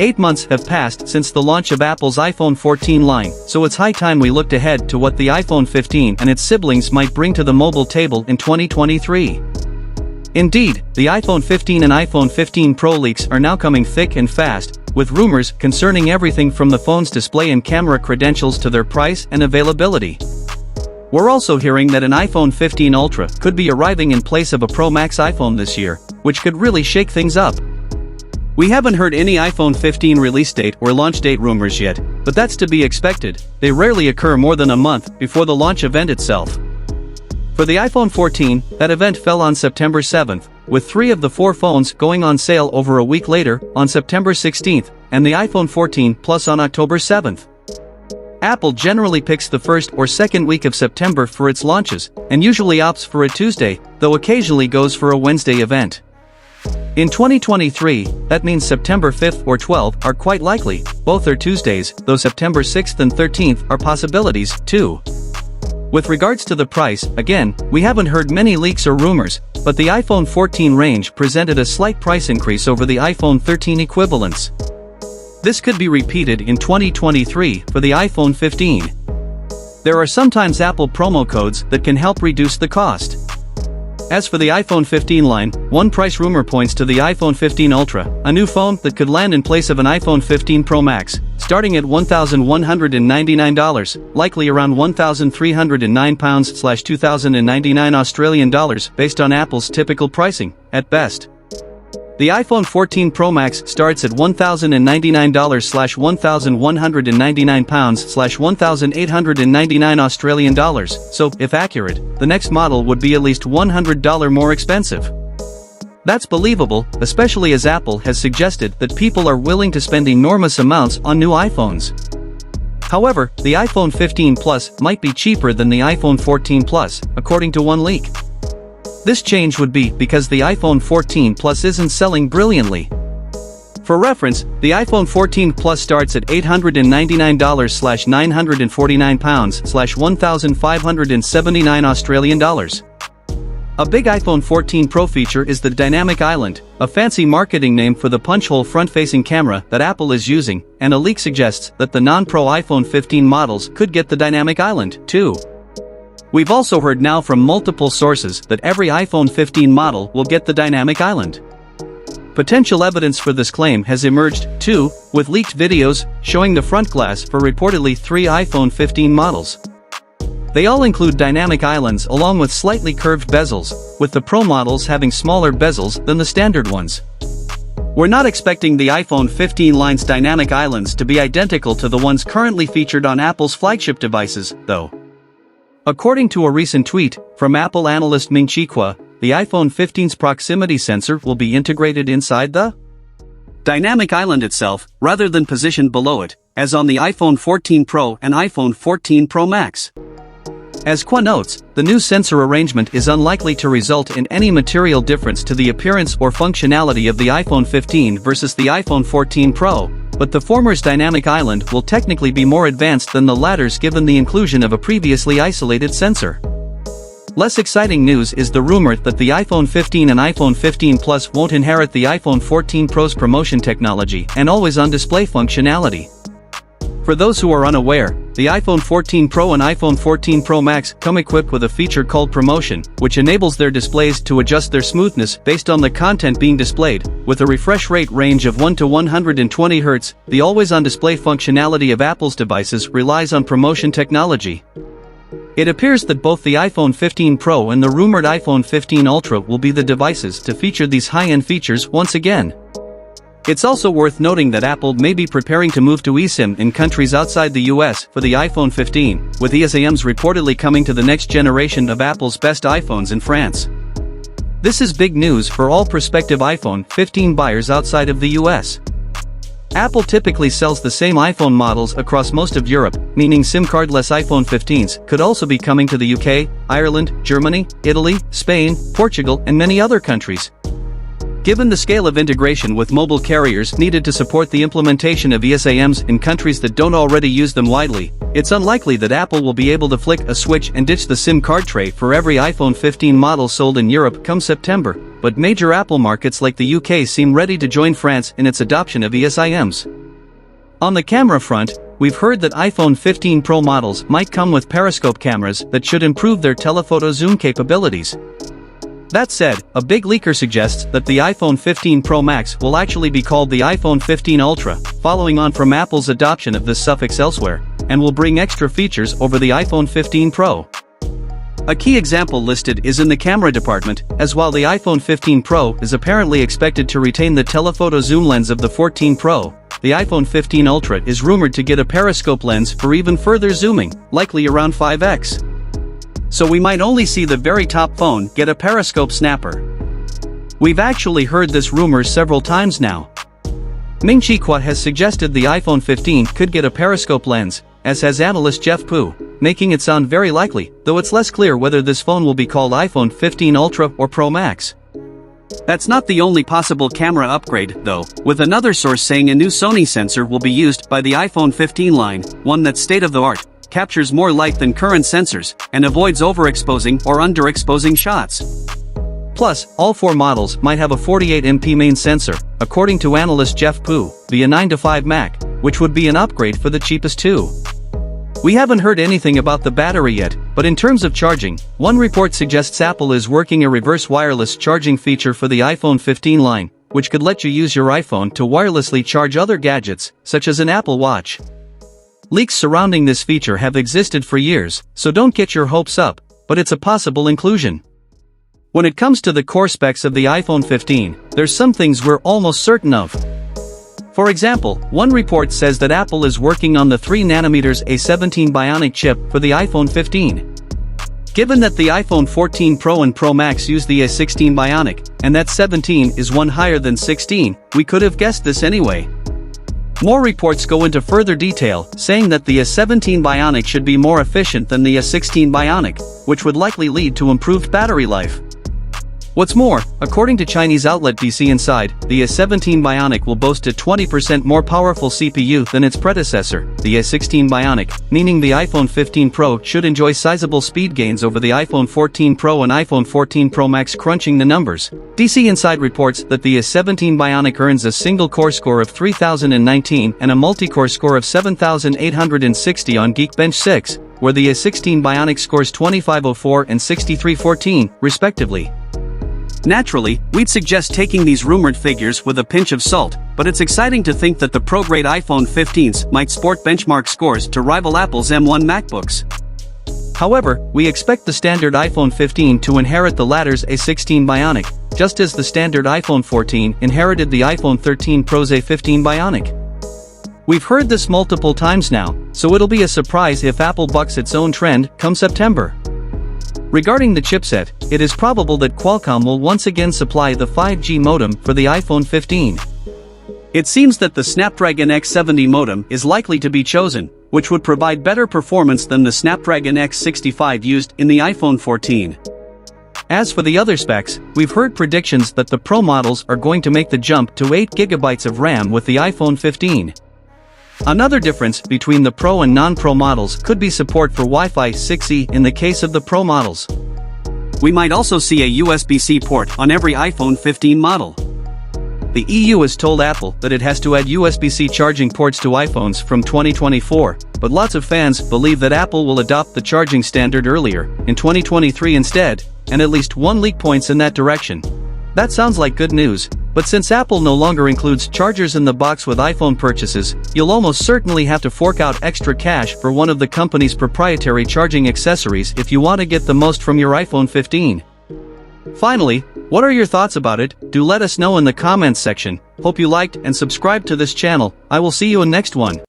8 months have passed since the launch of Apple's iPhone 14 line, so it's high time we looked ahead to what the iPhone 15 and its siblings might bring to the mobile table in 2023. Indeed, the iPhone 15 and iPhone 15 Pro leaks are now coming thick and fast, with rumors concerning everything from the phone's display and camera credentials to their price and availability. We're also hearing that an iPhone 15 Ultra could be arriving in place of a Pro Max iPhone this year, which could really shake things up. We haven't heard any iPhone 15 release date or launch date rumors yet, but that's to be expected. They rarely occur more than a month before the launch event itself. For the iPhone 14, that event fell on September 7th, with 3 of the 4 phones going on sale over a week later, on September 16th, and the iPhone 14 Plus on October 7th. Apple generally picks the first or second week of September for its launches, and usually opts for a Tuesday, though occasionally goes for a Wednesday event. In 2023, that means September 5th or 12th are quite likely. Both are Tuesdays, though September 6th and 13th are possibilities, too. With regards to the price, again, we haven't heard many leaks or rumors, but the iPhone 14 range presented a slight price increase over the iPhone 13 equivalents. This could be repeated in 2023 for the iPhone 15. There are sometimes Apple promo codes that can help reduce the cost. As for the iPhone 15 line, one price rumor points to the iPhone 15 Ultra, a new phone that could land in place of an iPhone 15 Pro Max, starting at $1,199, likely around £1,309/$2,099 Australian dollars based on Apple's typical pricing, at best. The iPhone 14 Pro Max starts at $1,099/$1,199 Australian dollars, so, if accurate, the next model would be at least $100 more expensive. That's believable, especially as Apple has suggested that people are willing to spend enormous amounts on new iPhones. However, the iPhone 15 Plus might be cheaper than the iPhone 14 Plus, according to one leak. This change would be because the iPhone 14 Plus isn't selling brilliantly. For reference, the iPhone 14 Plus starts at $899/$949 Australian dollars. A big iPhone 14 Pro feature is the Dynamic Island, a fancy marketing name for the punch-hole front-facing camera that Apple is using, and a leak suggests that the non-Pro iPhone 15 models could get the Dynamic Island, too. We've also heard now from multiple sources that every iPhone 15 model will get the Dynamic Island. Potential evidence for this claim has emerged, too, with leaked videos showing the front glass for reportedly 3 iPhone 15 models. They all include dynamic islands along with slightly curved bezels, with the Pro models having smaller bezels than the standard ones. We're not expecting the iPhone 15 line's dynamic islands to be identical to the ones currently featured on Apple's flagship devices, though. According to a recent tweet from Apple analyst Ming-Chi Kuo, the iPhone 15's proximity sensor will be integrated inside the dynamic island itself, rather than positioned below it, as on the iPhone 14 Pro and iPhone 14 Pro Max. As Kuo notes, the new sensor arrangement is unlikely to result in any material difference to the appearance or functionality of the iPhone 15 versus the iPhone 14 Pro, but the former's dynamic island will technically be more advanced than the latter's given the inclusion of a previously isolated sensor. Less exciting news is the rumor that the iPhone 15 and iPhone 15 Plus won't inherit the iPhone 14 Pro's promotion technology and always-on-display functionality. For those who are unaware, the iPhone 14 Pro and iPhone 14 Pro Max come equipped with a feature called Promotion, which enables their displays to adjust their smoothness based on the content being displayed, with a refresh rate range of 1 to 120 Hz. The always-on-display functionality of Apple's devices relies on promotion technology. It appears that both the iPhone 15 Pro and the rumored iPhone 15 Ultra will be the devices to feature these high-end features once again. It's also worth noting that Apple may be preparing to move to eSIM in countries outside the US for the iPhone 15, with eSIMs reportedly coming to the next generation of Apple's best iPhones in France. This is big news for all prospective iPhone 15 buyers outside of the US. Apple typically sells the same iPhone models across most of Europe, meaning SIM card-less iPhone 15s could also be coming to the UK, Ireland, Germany, Italy, Spain, Portugal, and many other countries. Given the scale of integration with mobile carriers needed to support the implementation of eSIMs in countries that don't already use them widely, it's unlikely that Apple will be able to flick a switch and ditch the SIM card tray for every iPhone 15 model sold in Europe come September, but major Apple markets like the UK seem ready to join France in its adoption of eSIMs. On the camera front, we've heard that iPhone 15 Pro models might come with periscope cameras that should improve their telephoto zoom capabilities. That said, a big leaker suggests that the iPhone 15 Pro Max will actually be called the iPhone 15 Ultra, following on from Apple's adoption of this suffix elsewhere, and will bring extra features over the iPhone 15 Pro. A key example listed is in the camera department, as while the iPhone 15 Pro is apparently expected to retain the telephoto zoom lens of the 14 Pro, the iPhone 15 Ultra is rumored to get a periscope lens for even further zooming, likely around 5x. So we might only see the very top phone get a periscope snapper. We've actually heard this rumor several times now. Ming-Chi Kuo has suggested the iPhone 15 could get a periscope lens, as has analyst Jeff Pu, making it sound very likely, though it's less clear whether this phone will be called iPhone 15 Ultra or Pro Max. That's not the only possible camera upgrade, though, with another source saying a new Sony sensor will be used by the iPhone 15 line, one that's state-of-the-art, captures more light than current sensors, and avoids overexposing or underexposing shots. Plus, all four models might have a 48MP main sensor, according to analyst Jeff Pu, via 9 to 5 Mac, which would be an upgrade for the cheapest two. We haven't heard anything about the battery yet, but in terms of charging, one report suggests Apple is working a reverse wireless charging feature for the iPhone 15 line, which could let you use your iPhone to wirelessly charge other gadgets, such as an Apple Watch. Leaks surrounding this feature have existed for years, so don't get your hopes up, but it's a possible inclusion. When it comes to the core specs of the iPhone 15, there's some things we're almost certain of. For example, one report says that Apple is working on the 3nm A17 Bionic chip for the iPhone 15. Given that the iPhone 14 Pro and Pro Max use the A16 Bionic, and that 17 is one higher than 16, we could have guessed this anyway. More reports go into further detail, saying that the A17 Bionic should be more efficient than the A16 Bionic, which would likely lead to improved battery life. What's more, according to Chinese outlet DC Inside, the A17 Bionic will boast a 20% more powerful CPU than its predecessor, the A16 Bionic, meaning the iPhone 15 Pro should enjoy sizable speed gains over the iPhone 14 Pro and iPhone 14 Pro Max. Crunching the numbers, DC Inside reports that the A17 Bionic earns a single core score of 3019 and a multi-core score of 7860 on Geekbench 6, where the A16 Bionic scores 2504 and 6314, respectively. Naturally, we'd suggest taking these rumored figures with a pinch of salt, but it's exciting to think that the pro-grade iPhone 15s might sport benchmark scores to rival Apple's M1 MacBooks. However, we expect the standard iPhone 15 to inherit the latter's A16 Bionic, just as the standard iPhone 14 inherited the iPhone 13 Pro's A15 Bionic. We've heard this multiple times now, so it'll be a surprise if Apple bucks its own trend come September. Regarding the chipset, it is probable that Qualcomm will once again supply the 5G modem for the iPhone 15. It seems that the Snapdragon X70 modem is likely to be chosen, which would provide better performance than the Snapdragon X65 used in the iPhone 14. As for the other specs, we've heard predictions that the Pro models are going to make the jump to 8GB of RAM with the iPhone 15. Another difference between the Pro and non-Pro models could be support for Wi-Fi 6E in the case of the Pro models. We might also see a USB-C port on every iPhone 15 model. The EU has told Apple that it has to add USB-C charging ports to iPhones from 2024, but lots of fans believe that Apple will adopt the charging standard earlier, in 2023 instead, and at least one leak points in that direction. That sounds like good news, but since Apple no longer includes chargers in the box with iPhone purchases, you'll almost certainly have to fork out extra cash for one of the company's proprietary charging accessories if you want to get the most from your iPhone 15. Finally, what are your thoughts about it? Do let us know in the comments section. Hope you liked and subscribed to this channel. I will see you in next one.